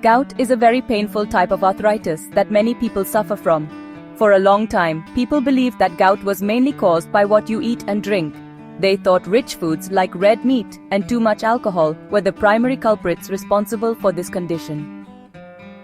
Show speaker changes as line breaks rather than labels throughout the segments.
Gout is a very painful type of arthritis that many people suffer from. For a long time, people believed that gout was mainly caused by what you eat and drink. They thought rich foods like red meat and too much alcohol were the primary culprits responsible for this condition.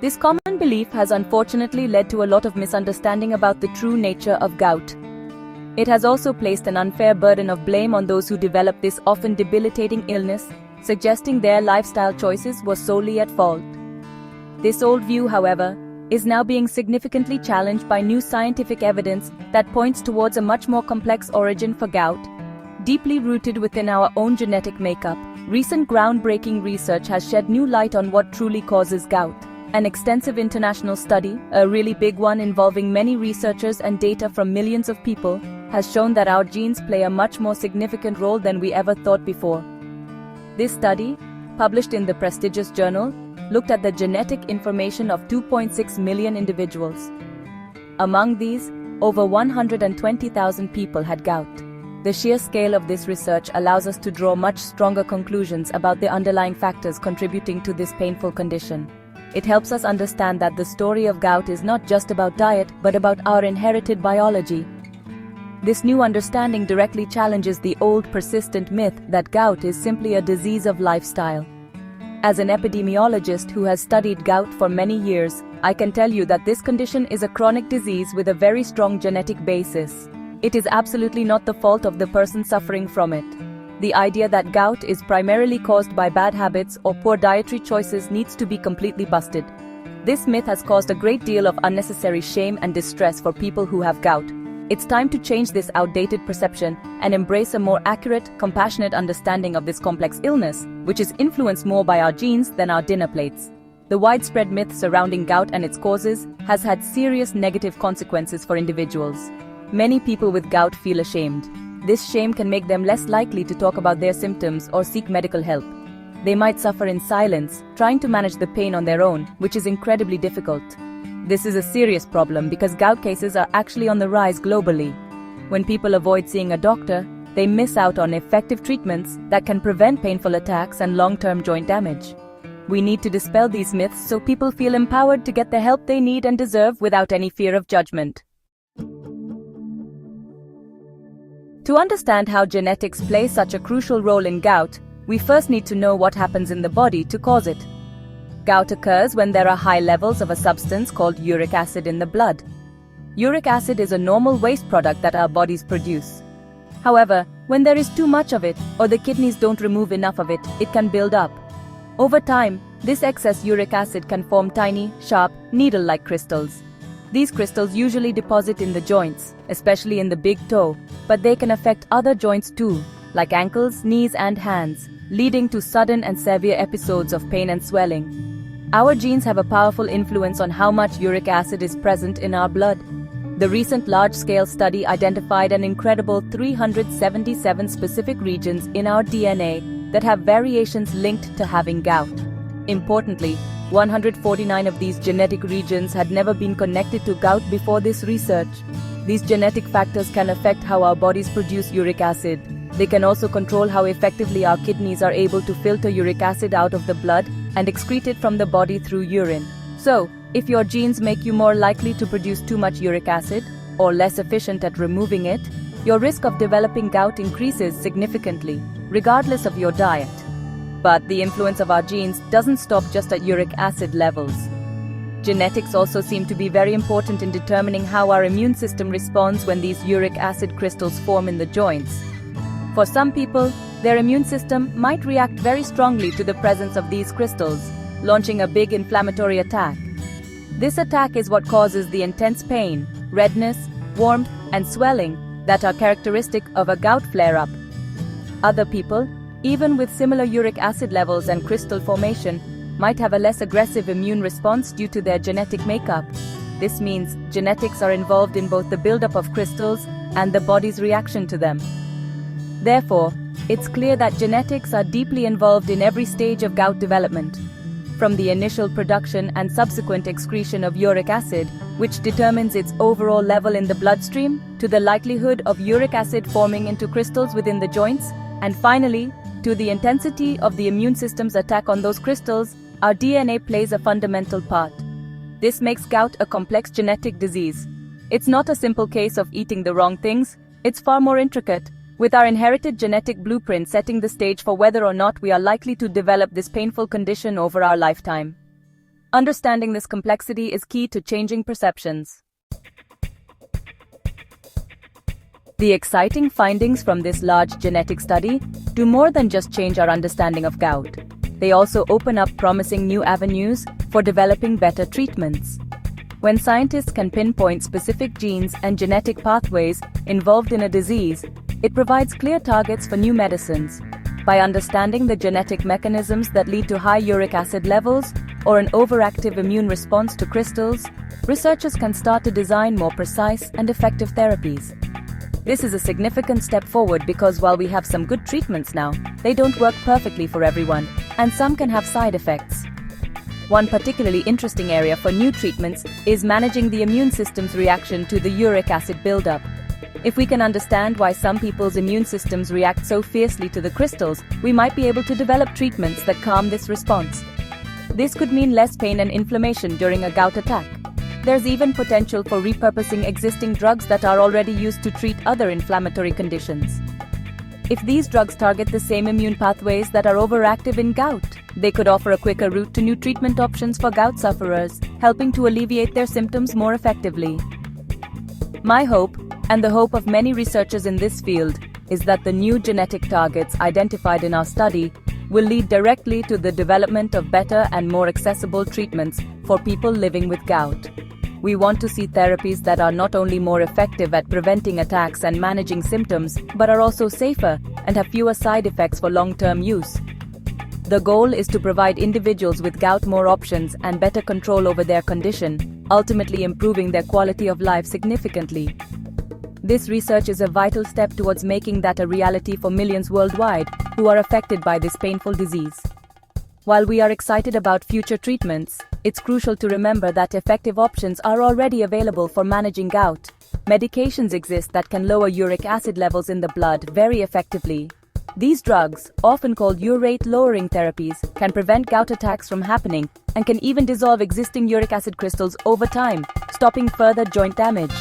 This common belief has unfortunately led to a lot of misunderstanding about the true nature of gout. It has also placed an unfair burden of blame on those who develop this often debilitating illness, suggesting their lifestyle choices were solely at fault. This old view, however, is now being significantly challenged by new scientific evidence that points towards a much more complex origin for gout, deeply rooted within our own genetic makeup. Recent groundbreaking research has shed new light on what truly causes gout. An extensive international study, a really big one involving many researchers and data from millions of people, has shown that our genes play a much more significant role than we ever thought before. This study, published in the prestigious journal, looked at the genetic information of 2.6 million individuals. Among these, over 120,000 people had gout. The sheer scale of this research allows us to draw much stronger conclusions about the underlying factors contributing to this painful condition. It helps us understand that the story of gout is not just about diet, but about our inherited biology. This new understanding directly challenges the old persistent myth that gout is simply a disease of lifestyle. As an epidemiologist who has studied gout for many years, I can tell you that this condition is a chronic disease with a very strong genetic basis. It is absolutely not the fault of the person suffering from it. The idea that gout is primarily caused by bad habits or poor dietary choices needs to be completely busted. This myth has caused a great deal of unnecessary shame and distress for people who have gout. It's time to change this outdated perception and embrace a more accurate, compassionate understanding of this complex illness, which is influenced more by our genes than our dinner plates. The widespread myth surrounding gout and its causes has had serious negative consequences for individuals. Many people with gout feel ashamed. This shame can make them less likely to talk about their symptoms or seek medical help. They might suffer in silence, trying to manage the pain on their own, which is incredibly difficult. This is a serious problem because gout cases are actually on the rise globally. When people avoid seeing a doctor, they miss out on effective treatments that can prevent painful attacks and long-term joint damage. We need to dispel these myths so people feel empowered to get the help they need and deserve without any fear of judgment. To understand how genetics play such a crucial role in gout, we first need to know what happens in the body to cause it. Gout occurs when there are high levels of a substance called uric acid in the blood. Uric acid is a normal waste product that our bodies produce. However, when there is too much of it, or the kidneys don't remove enough of it, it can build up. Over time, this excess uric acid can form tiny, sharp, needle-like crystals. These crystals usually deposit in the joints, especially in the big toe, but they can affect other joints too, like ankles, knees, and hands, leading to sudden and severe episodes of pain and swelling. Our genes have a powerful influence on how much uric acid is present in our blood. The recent large-scale study identified an incredible 377 specific regions in our DNA that have variations linked to having gout. Importantly, 149 of these genetic regions had never been connected to gout before this research. These genetic factors can affect how our bodies produce uric acid. They can also control how effectively our kidneys are able to filter uric acid out of the blood and excrete it from the body through urine. So, if your genes make you more likely to produce too much uric acid, or less efficient at removing it, your risk of developing gout increases significantly, regardless of your diet. But the influence of our genes doesn't stop just at uric acid levels. Genetics also seem to be very important in determining how our immune system responds when these uric acid crystals form in the joints. For some people, their immune system might react very strongly to the presence of these crystals, launching a big inflammatory attack. This attack is what causes the intense pain, redness, warmth, and swelling that are characteristic of a gout flare-up. Other people, even with similar uric acid levels and crystal formation, might have a less aggressive immune response due to their genetic makeup. This means genetics are involved in both the buildup of crystals and the body's reaction to them. Therefore, it's clear that genetics are deeply involved in every stage of gout development. From the initial production and subsequent excretion of uric acid, which determines its overall level in the bloodstream, to the likelihood of uric acid forming into crystals within the joints, and finally, to the intensity of the immune system's attack on those crystals, our DNA plays a fundamental part. This makes gout a complex genetic disease. It's not a simple case of eating the wrong things, it's far more intricate, with our inherited genetic blueprint setting the stage for whether or not we are likely to develop this painful condition over our lifetime. Understanding this complexity is key to changing perceptions. The exciting findings from this large genetic study do more than just change our understanding of gout. They also open up promising new avenues for developing better treatments. When scientists can pinpoint specific genes and genetic pathways involved in a disease, it provides clear targets for new medicines. By understanding the genetic mechanisms that lead to high uric acid levels or an overactive immune response to crystals, researchers can start to design more precise and effective therapies. This is a significant step forward because while we have some good treatments now, they don't work perfectly for everyone, and some can have side effects. One particularly interesting area for new treatments is managing the immune system's reaction to the uric acid buildup. If we can understand why some people's immune systems react so fiercely to the crystals, we might be able to develop treatments that calm this response. This could mean less pain and inflammation during a gout attack. There's even potential for repurposing existing drugs that are already used to treat other inflammatory conditions. If these drugs target the same immune pathways that are overactive in gout, they could offer a quicker route to new treatment options for gout sufferers, helping to alleviate their symptoms more effectively. My hope, and the hope of many researchers in this field, is that the new genetic targets identified in our study will lead directly to the development of better and more accessible treatments for people living with gout. We want to see therapies that are not only more effective at preventing attacks and managing symptoms, but are also safer and have fewer side effects for long-term use. The goal is to provide individuals with gout more options and better control over their condition, ultimately improving their quality of life significantly. This research is a vital step towards making that a reality for millions worldwide who are affected by this painful disease. While we are excited about future treatments, it's crucial to remember that effective options are already available for managing gout. Medications exist that can lower uric acid levels in the blood very effectively. These drugs, often called urate-lowering therapies, can prevent gout attacks from happening and can even dissolve existing uric acid crystals over time, stopping further joint damage.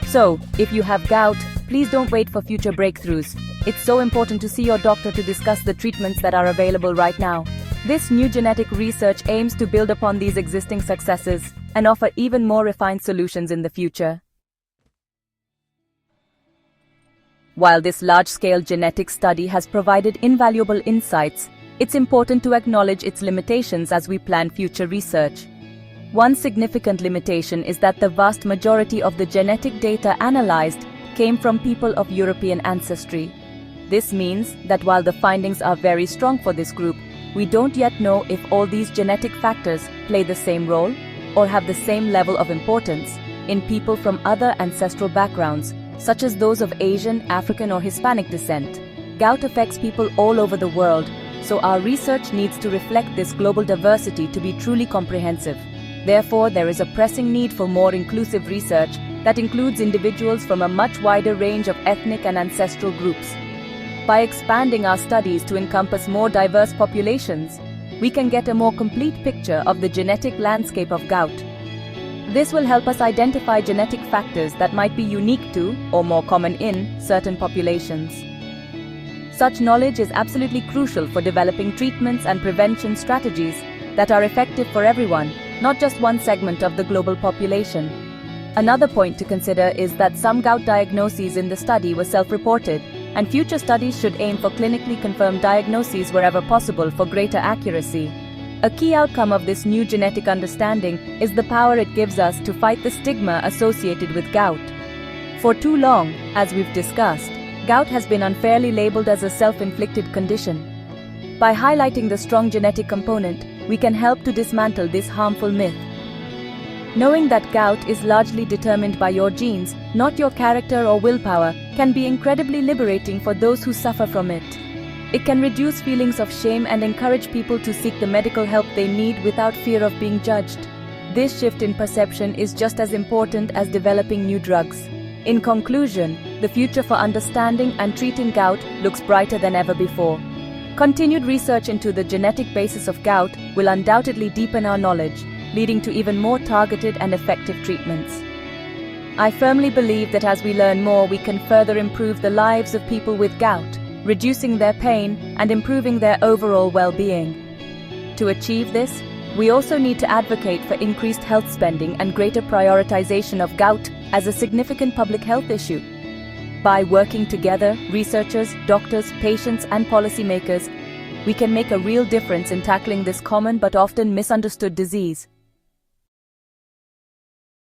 So, if you have gout, please don't wait for future breakthroughs. It's so important to see your doctor to discuss the treatments that are available right now. This new genetic research aims to build upon these existing successes and offer even more refined solutions in the future. While this large-scale genetic study has provided invaluable insights, it's important to acknowledge its limitations as we plan future research. One significant limitation is that the vast majority of the genetic data analyzed came from people of European ancestry. This means that while the findings are very strong for this group, we don't yet know if all these genetic factors play the same role or have the same level of importance in people from other ancestral backgrounds, such as those of Asian, African, or Hispanic descent. Gout affects people all over the world, so our research needs to reflect this global diversity to be truly comprehensive. Therefore, there is a pressing need for more inclusive research that includes individuals from a much wider range of ethnic and ancestral groups. By expanding our studies to encompass more diverse populations, we can get a more complete picture of the genetic landscape of gout. This will help us identify genetic factors that might be unique to, or more common in, certain populations. Such knowledge is absolutely crucial for developing treatments and prevention strategies that are effective for everyone, not just one segment of the global population. Another point to consider is that some gout diagnoses in the study were self-reported, and future studies should aim for clinically confirmed diagnoses wherever possible for greater accuracy. A key outcome of this new genetic understanding is the power it gives us to fight the stigma associated with gout. For too long, as we've discussed, gout has been unfairly labeled as a self-inflicted condition. By highlighting the strong genetic component, we can help to dismantle this harmful myth. Knowing that gout is largely determined by your genes, not your character or willpower, can be incredibly liberating for those who suffer from it. It can reduce feelings of shame and encourage people to seek the medical help they need without fear of being judged. This shift in perception is just as important as developing new drugs. In conclusion, the future for understanding and treating gout looks brighter than ever before. Continued research into the genetic basis of gout will undoubtedly deepen our knowledge, leading to even more targeted and effective treatments. I firmly believe that as we learn more, we can further improve the lives of people with gout, reducing their pain and improving their overall well-being. To achieve this, we also need to advocate for increased health spending and greater prioritization of gout as a significant public health issue. By working together, researchers, doctors, patients, and policymakers, we can make a real difference in tackling this common but often misunderstood disease.